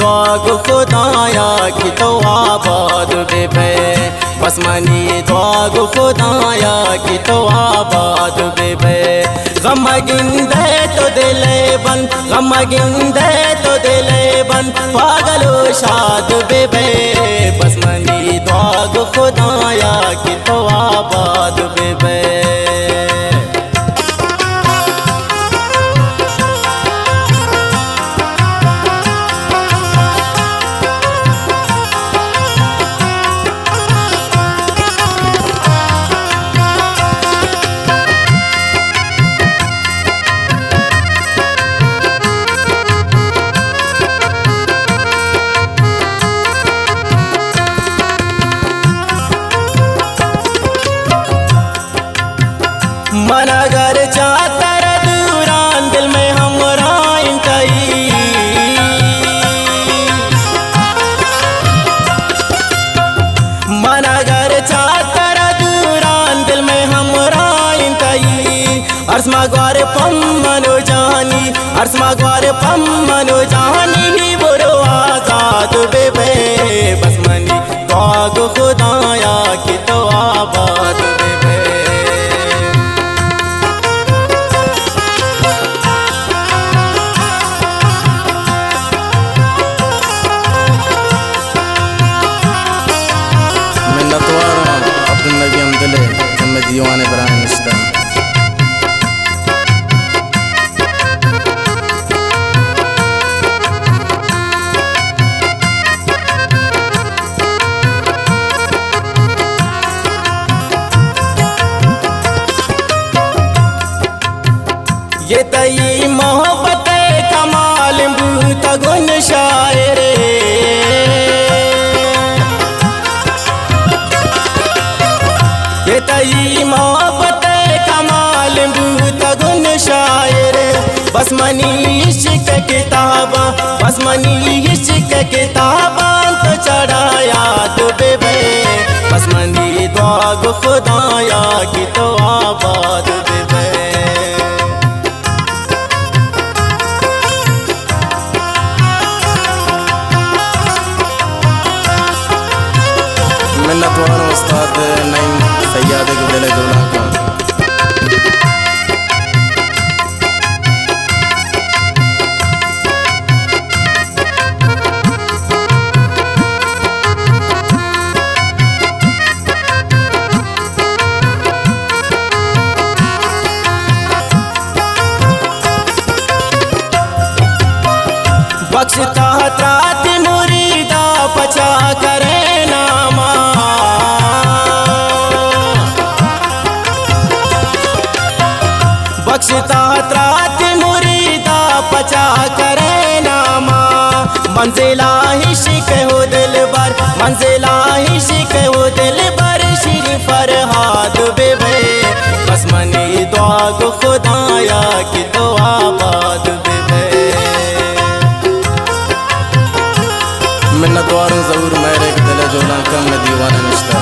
द्वाग खुदाया कि तो आबाद बेबे बसमनी द्वाग खुदाया कि तो आबाद बेबे गम गिंदे तो दिले बन गम गिंदे तो दिले बन पागलो शाद बेबे बसमनी द्वाग खुदाया कि तो आबाद बेबे मन अगर चाहता दूरान दिल में हमरा इंतई मन अगर चाहता दूरान दिल में हमरा इंतई अर्समा ग्वार पम मनो जानी अर्समा ग्वार पम मनो जानी बुरो आजाद बेबे बसमनी द्वाग खुदाया कि तो आबाद बेबे दीवान इब्राहिम इस्लाम ये तई मोहब्बत कमाल बूत गुन शायरे ये तई मोहब्बत कमाल बूत गुन शायर बसमनी इश्क किताबा बसमनी इश्क किताबा तो चढ़ाया तो बेबे बसमनी द्वाग खुदाया कि तो आबाद बेबे मिन्नत वाला उस्ताद नईम सैयद के दिल जोला का बख्शता त्रात मुरीदा पचा करे नामा बख्शता त्रात मुरीदा पचा करे नामा मंजिला ही शिक हो दिल बर मंजिला ही शिक हो दिल बर शिर फरहाद बेबे बसमनी द्वाग खुदाया कि तो आबाद बेबे मिन्नत वारों जरूर मेरे के दिल जोला कम में दीवाना निश्ता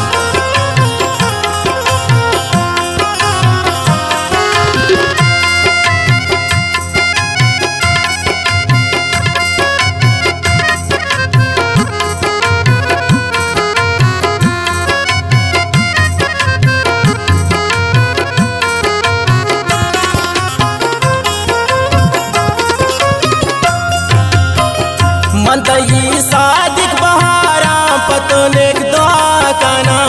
मंतई सादिक बहारा पतोनेक दुआ कना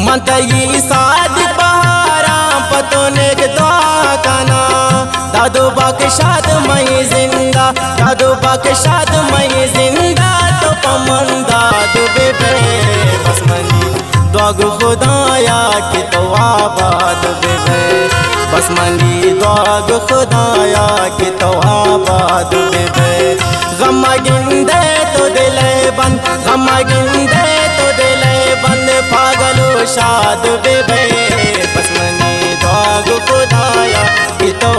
मंतई सादिक बहारा पतोनेक दुआ कना दादो बख्शाद मई जिंदा दादो बख्शाद मई जिंदा तो पमंदा दो बेबे बसमनी द्वाग खुदाया कि तो आबाद बेबे बसमनी द्वाग खुदाया कि तो आबाद बेबे गम गिंदे तो दिले बंद गम गिंदे तो दिले बंद पागलो शाद बेबे बसमनी द्वाग खुदाया कि तो